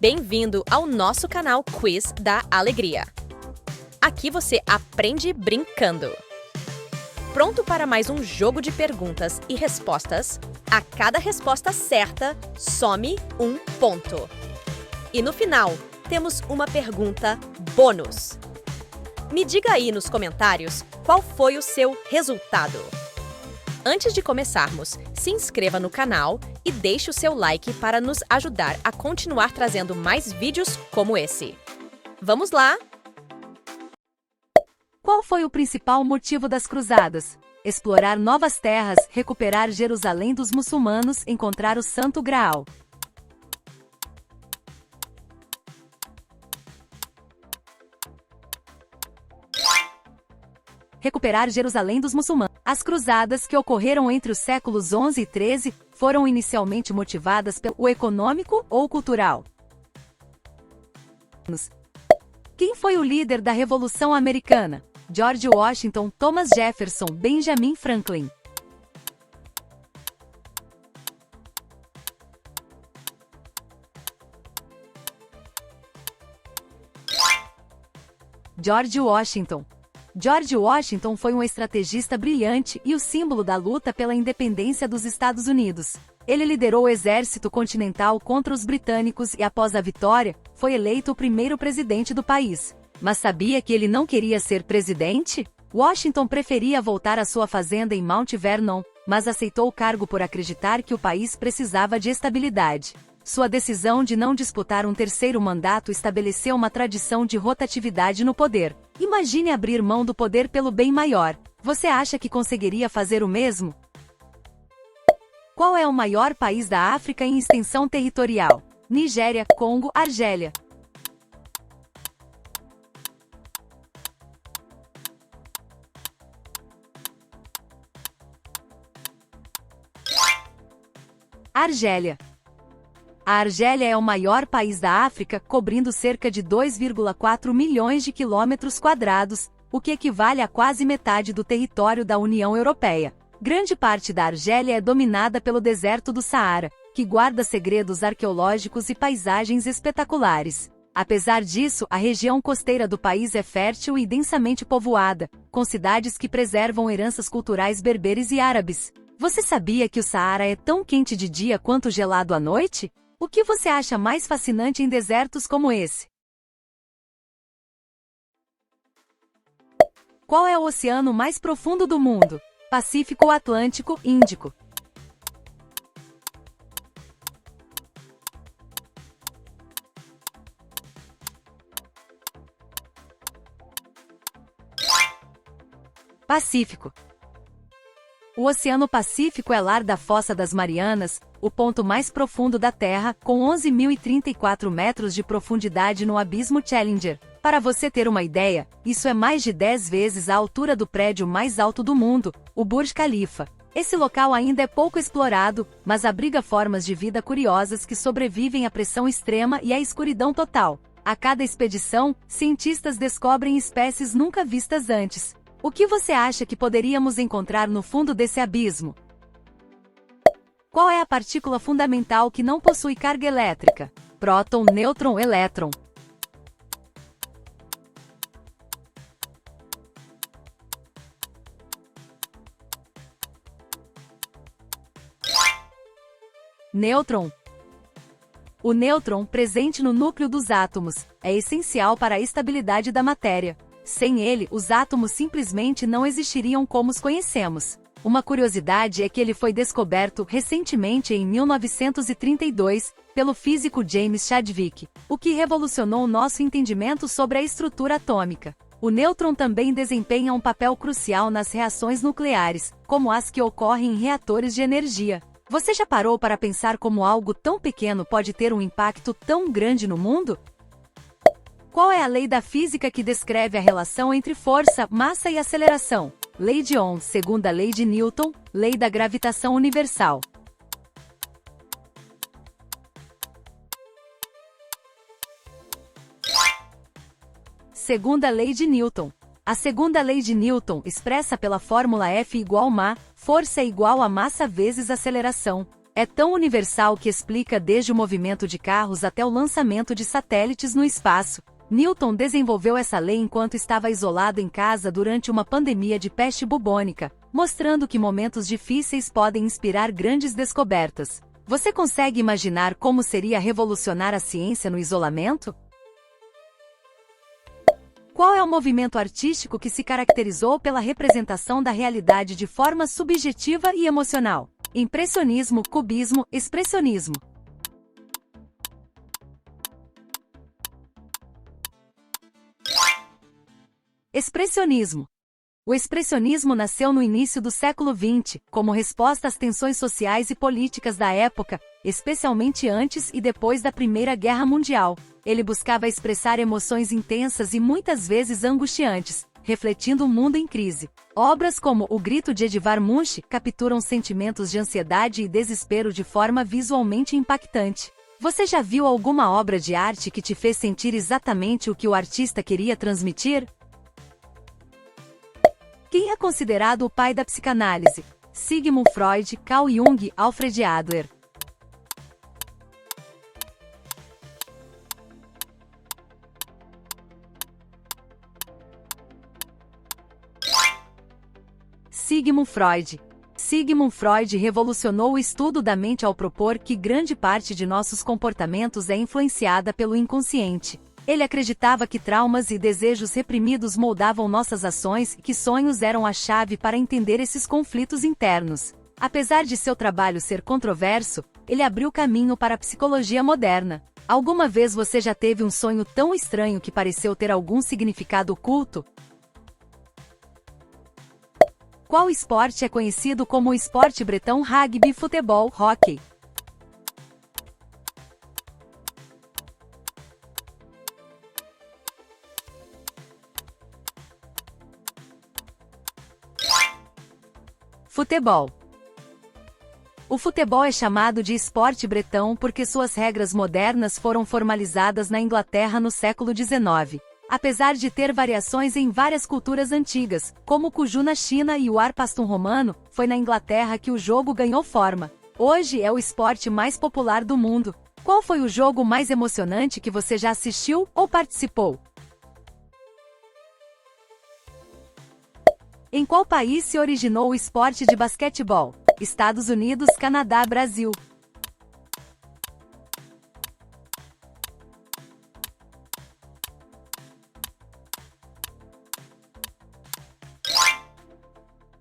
Bem-vindo ao nosso canal Quiz da Alegria. Aqui você aprende brincando. Pronto para mais um jogo de perguntas e respostas? A cada resposta certa, some um ponto. E no final, temos uma pergunta bônus. Me diga aí nos comentários qual foi o seu resultado. Antes de começarmos, se inscreva no canal e deixe o seu like para nos ajudar a continuar trazendo mais vídeos como esse. Vamos lá! Qual foi o principal motivo das cruzadas? Explorar novas terras, recuperar Jerusalém dos muçulmanos, encontrar o Santo Graal. Recuperar Jerusalém dos muçulmanos. As cruzadas, que ocorreram entre os séculos 11 e 13, foram inicialmente motivadas pelo econômico ou cultural. Quem foi o líder da Revolução Americana? George Washington, Thomas Jefferson, Benjamin Franklin. George Washington. George Washington foi um estrategista brilhante e o símbolo da luta pela independência dos Estados Unidos. Ele liderou o exército continental contra os britânicos e, após a vitória, foi eleito o primeiro presidente do país. Mas sabia que ele não queria ser presidente? Washington preferia voltar à sua fazenda em Mount Vernon, mas aceitou o cargo por acreditar que o país precisava de estabilidade. Sua decisão de não disputar um terceiro mandato estabeleceu uma tradição de rotatividade no poder. Imagine abrir mão do poder pelo bem maior. Você acha que conseguiria fazer o mesmo? Qual é o maior país da África em extensão territorial? Nigéria, Congo, Argélia. Argélia. A Argélia é o maior país da África, cobrindo cerca de 2,4 milhões de quilômetros quadrados, o que equivale a quase metade do território da União Europeia. Grande parte da Argélia é dominada pelo deserto do Saara, que guarda segredos arqueológicos e paisagens espetaculares. Apesar disso, a região costeira do país é fértil e densamente povoada, com cidades que preservam heranças culturais berberes e árabes. Você sabia que o Saara é tão quente de dia quanto gelado à noite? O que você acha mais fascinante em desertos como esse? Qual é o oceano mais profundo do mundo? Pacífico, Atlântico, Índico. Pacífico. O Oceano Pacífico é lar da Fossa das Marianas, o ponto mais profundo da Terra, com 11.034 metros de profundidade no abismo Challenger. Para você ter uma ideia, isso é mais de 10 vezes a altura do prédio mais alto do mundo, o Burj Khalifa. Esse local ainda é pouco explorado, mas abriga formas de vida curiosas que sobrevivem à pressão extrema e à escuridão total. A cada expedição, cientistas descobrem espécies nunca vistas antes. O que você acha que poderíamos encontrar no fundo desse abismo? Qual é a partícula fundamental que não possui carga elétrica? Próton, nêutron, elétron. Nêutron. O nêutron, presente no núcleo dos átomos, é essencial para a estabilidade da matéria. Sem ele, os átomos simplesmente não existiriam como os conhecemos. Uma curiosidade é que ele foi descoberto recentemente em 1932, pelo físico James Chadwick, o que revolucionou nosso entendimento sobre a estrutura atômica. O nêutron também desempenha um papel crucial nas reações nucleares, como as que ocorrem em reatores de energia. Você já parou para pensar como algo tão pequeno pode ter um impacto tão grande no mundo? Qual é a lei da física que descreve a relação entre força, massa e aceleração? Lei de Ohm, segunda lei de Newton, lei da gravitação universal. Segunda lei de Newton. A segunda lei de Newton, expressa pela fórmula F igual ma, força é igual a massa vezes aceleração. É tão universal que explica desde o movimento de carros até o lançamento de satélites no espaço. Newton desenvolveu essa lei enquanto estava isolado em casa durante uma pandemia de peste bubônica, mostrando que momentos difíceis podem inspirar grandes descobertas. Você consegue imaginar como seria revolucionar a ciência no isolamento? Qual é o movimento artístico que se caracterizou pela representação da realidade de forma subjetiva e emocional? Impressionismo, cubismo, expressionismo. Expressionismo. O expressionismo nasceu no início do século XX, como resposta às tensões sociais e políticas da época, especialmente antes e depois da Primeira Guerra Mundial. Ele buscava expressar emoções intensas e muitas vezes angustiantes, refletindo o mundo em crise. Obras como O Grito de Edvard Munch capturam sentimentos de ansiedade e desespero de forma visualmente impactante. Você já viu alguma obra de arte que te fez sentir exatamente o que o artista queria transmitir? Quem é considerado o pai da psicanálise? Sigmund Freud, Carl Jung, Alfred Adler. Sigmund Freud. Sigmund Freud revolucionou o estudo da mente ao propor que grande parte de nossos comportamentos é influenciada pelo inconsciente. Ele acreditava que traumas e desejos reprimidos moldavam nossas ações e que sonhos eram a chave para entender esses conflitos internos. Apesar de seu trabalho ser controverso, ele abriu caminho para a psicologia moderna. Alguma vez você já teve um sonho tão estranho que pareceu ter algum significado oculto? Qual esporte é conhecido como o esporte bretão rugby, futebol, hóquei? Futebol. O futebol é chamado de esporte bretão porque suas regras modernas foram formalizadas na Inglaterra no século XIX. Apesar de ter variações em várias culturas antigas, como o Cuju na China e o Arpastum romano, foi na Inglaterra que o jogo ganhou forma. Hoje é o esporte mais popular do mundo. Qual foi o jogo mais emocionante que você já assistiu ou participou? Em qual país se originou o esporte de basquetebol? Estados Unidos, Canadá, Brasil.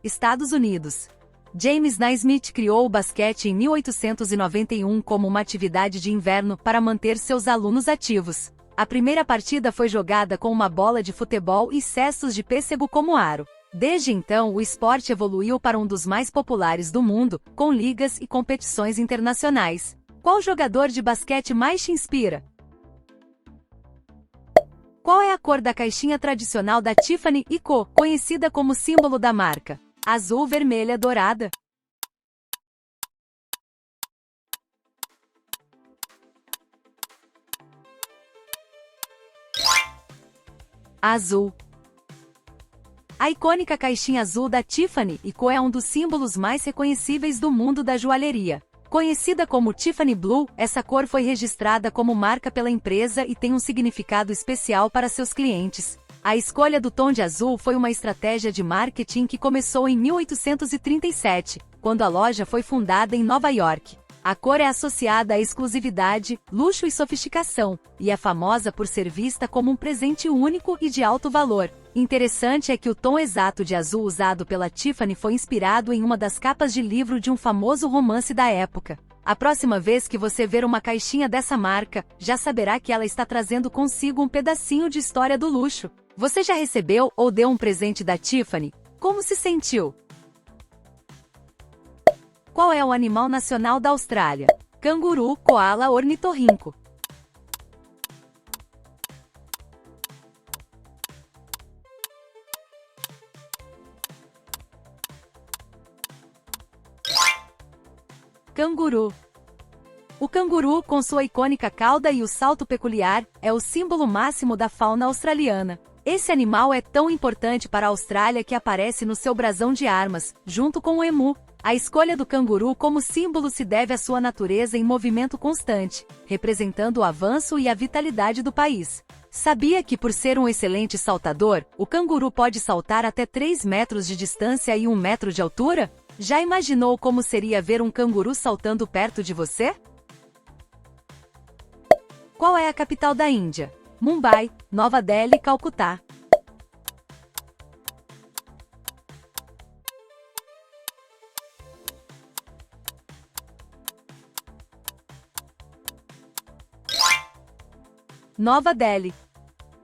Estados Unidos. James Naismith criou o basquete em 1891 como uma atividade de inverno para manter seus alunos ativos. A primeira partida foi jogada com uma bola de futebol e cestos de pêssego como aro. Desde então, o esporte evoluiu para um dos mais populares do mundo, com ligas e competições internacionais. Qual jogador de basquete mais te inspira? Qual é a cor da caixinha tradicional da Tiffany & Co., conhecida como símbolo da marca? Azul, vermelha, dourada. Azul. A icônica caixinha azul da Tiffany & Co. é um dos símbolos mais reconhecíveis do mundo da joalheria. Conhecida como Tiffany Blue, essa cor foi registrada como marca pela empresa e tem um significado especial para seus clientes. A escolha do tom de azul foi uma estratégia de marketing que começou em 1837, quando a loja foi fundada em Nova York. A cor é associada à exclusividade, luxo e sofisticação, e é famosa por ser vista como um presente único e de alto valor. Interessante é que o tom exato de azul usado pela Tiffany foi inspirado em uma das capas de livro de um famoso romance da época. A próxima vez que você ver uma caixinha dessa marca, já saberá que ela está trazendo consigo um pedacinho de história do luxo. Você já recebeu ou deu um presente da Tiffany? Como se sentiu? Qual é o animal nacional da Austrália? Canguru, coala, ornitorrinco. Canguru. O canguru, com sua icônica cauda e o salto peculiar, é o símbolo máximo da fauna australiana. Esse animal é tão importante para a Austrália que aparece no seu brasão de armas, junto com o emu. A escolha do canguru como símbolo se deve à sua natureza em movimento constante, representando o avanço e a vitalidade do país. Sabia que, por ser um excelente saltador, o canguru pode saltar até 3 metros de distância e 1 metro de altura? Já imaginou como seria ver um canguru saltando perto de você? Qual é a capital da Índia? Mumbai, Nova Delhi, Calcutá. Nova Delhi.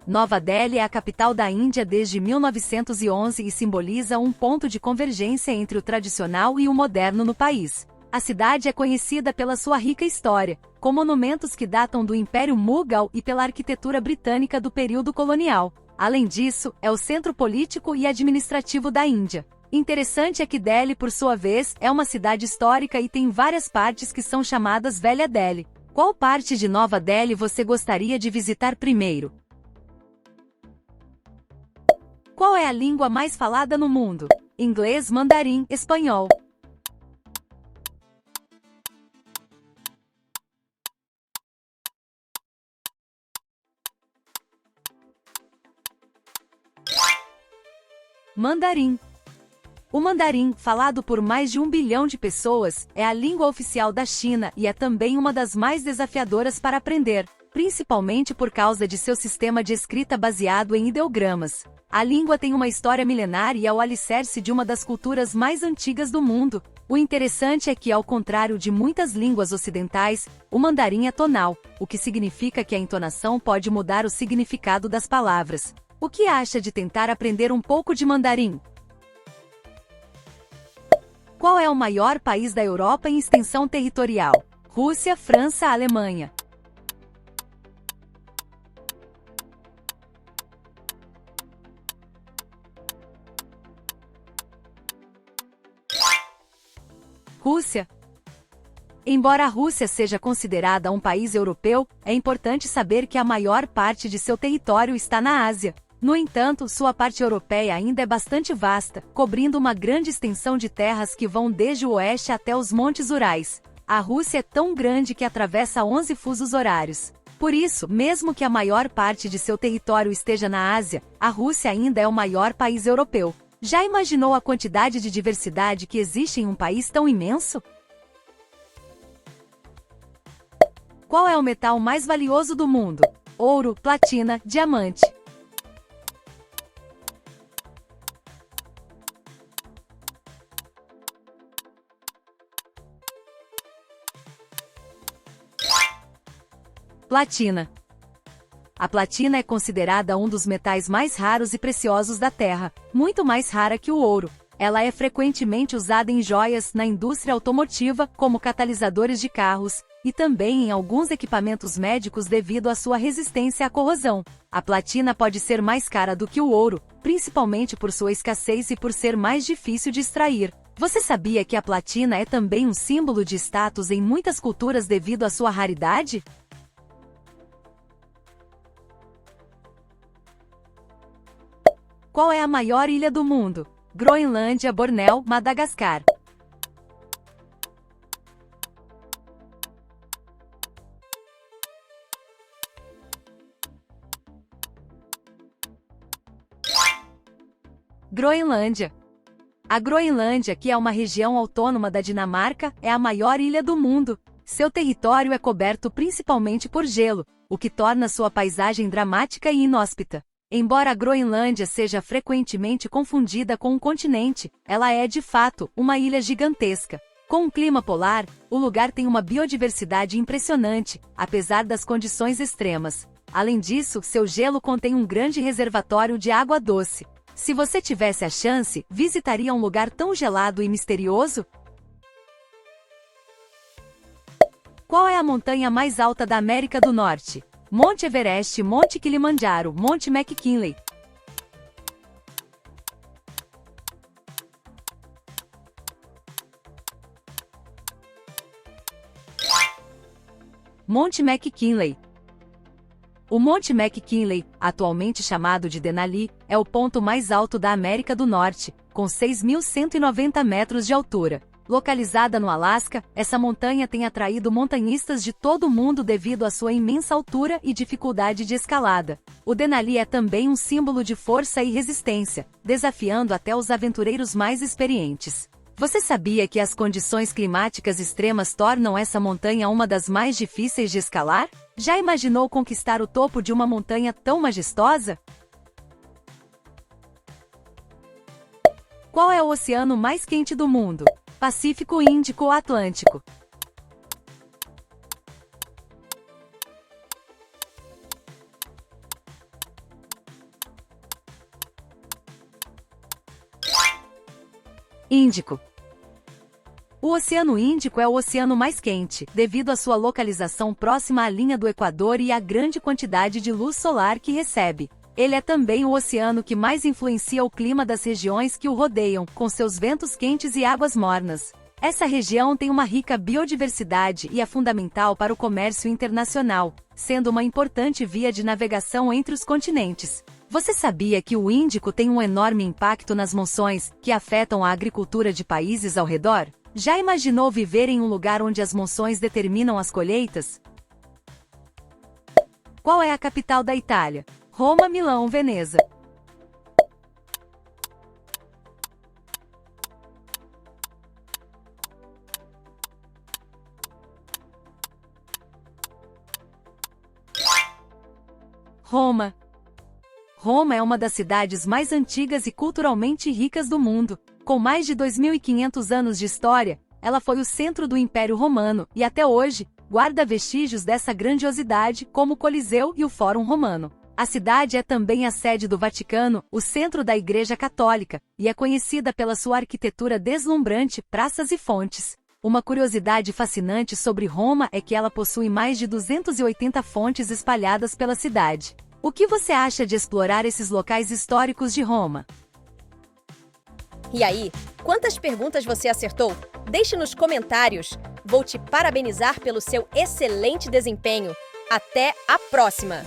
Nova Delhi é a capital da Índia desde 1911 e simboliza um ponto de convergência entre o tradicional e o moderno no país. A cidade é conhecida pela sua rica história, com monumentos que datam do Império Mughal e pela arquitetura britânica do período colonial. Além disso, é o centro político e administrativo da Índia. Interessante é que Delhi, por sua vez, é uma cidade histórica e tem várias partes que são chamadas Velha Delhi. Qual parte de Nova Delhi você gostaria de visitar primeiro? Qual é a língua mais falada no mundo? Inglês, mandarim, espanhol. Mandarim. O mandarim, falado por mais de 1 bilhão de pessoas, é a língua oficial da China e é também uma das mais desafiadoras para aprender, principalmente por causa de seu sistema de escrita baseado em ideogramas. A língua tem uma história milenar e é o alicerce de uma das culturas mais antigas do mundo. O interessante é que, ao contrário de muitas línguas ocidentais, o mandarim é tonal, o que significa que a entonação pode mudar o significado das palavras. O que acha de tentar aprender um pouco de mandarim? Qual é o maior país da Europa em extensão territorial? Rússia, França, Alemanha. Rússia. Embora a Rússia seja considerada um país europeu, é importante saber que a maior parte de seu território está na Ásia. No entanto, sua parte europeia ainda é bastante vasta, cobrindo uma grande extensão de terras que vão desde o oeste até os Montes Urais. A Rússia é tão grande que atravessa 11 fusos horários. Por isso, mesmo que a maior parte de seu território esteja na Ásia, a Rússia ainda é o maior país europeu. Já imaginou a quantidade de diversidade que existe em um país tão imenso? Qual é o metal mais valioso do mundo? Ouro, platina, diamante. Platina. A platina é considerada um dos metais mais raros e preciosos da Terra, muito mais rara que o ouro. Ela é frequentemente usada em joias, na indústria automotiva, como catalisadores de carros, e também em alguns equipamentos médicos devido à sua resistência à corrosão. A platina pode ser mais cara do que o ouro, principalmente por sua escassez e por ser mais difícil de extrair. Você sabia que a platina é também um símbolo de status em muitas culturas devido à sua raridade? Qual é a maior ilha do mundo? Groenlândia, Bornéu, Madagascar. Groenlândia. A Groenlândia, que é uma região autônoma da Dinamarca, é a maior ilha do mundo. Seu território é coberto principalmente por gelo, o que torna sua paisagem dramática e inóspita. Embora a Groenlândia seja frequentemente confundida com um continente, ela é, de fato, uma ilha gigantesca. Com um clima polar, o lugar tem uma biodiversidade impressionante, apesar das condições extremas. Além disso, seu gelo contém um grande reservatório de água doce. Se você tivesse a chance, visitaria um lugar tão gelado e misterioso? Qual é a montanha mais alta da América do Norte? Monte Everest, Monte Kilimanjaro, Monte McKinley. Monte McKinley. O Monte McKinley, atualmente chamado de Denali, é o ponto mais alto da América do Norte, com 6.190 metros de altura. Localizada no Alasca, essa montanha tem atraído montanhistas de todo o mundo devido à sua imensa altura e dificuldade de escalada. O Denali é também um símbolo de força e resistência, desafiando até os aventureiros mais experientes. Você sabia que as condições climáticas extremas tornam essa montanha uma das mais difíceis de escalar? Já imaginou conquistar o topo de uma montanha tão majestosa? Qual é o oceano mais quente do mundo? Pacífico, Índico ou Atlântico? Índico. O Oceano Índico é o oceano mais quente, devido à sua localização próxima à linha do Equador e à grande quantidade de luz solar que recebe. Ele é também o oceano que mais influencia o clima das regiões que o rodeiam, com seus ventos quentes e águas mornas. Essa região tem uma rica biodiversidade e é fundamental para o comércio internacional, sendo uma importante via de navegação entre os continentes. Você sabia que o Índico tem um enorme impacto nas monções, que afetam a agricultura de países ao redor? Já imaginou viver em um lugar onde as monções determinam as colheitas? Qual é a capital da Itália? Roma, Milão, Veneza. Roma. Roma é uma das cidades mais antigas e culturalmente ricas do mundo. Com mais de 2.500 anos de história, ela foi o centro do Império Romano e até hoje guarda vestígios dessa grandiosidade, como o Coliseu e o Fórum Romano. A cidade é também a sede do Vaticano, o centro da Igreja Católica, e é conhecida pela sua arquitetura deslumbrante, praças e fontes. Uma curiosidade fascinante sobre Roma é que ela possui mais de 280 fontes espalhadas pela cidade. O que você acha de explorar esses locais históricos de Roma? E aí, quantas perguntas você acertou? Deixe nos comentários. Vou te parabenizar pelo seu excelente desempenho. Até a próxima!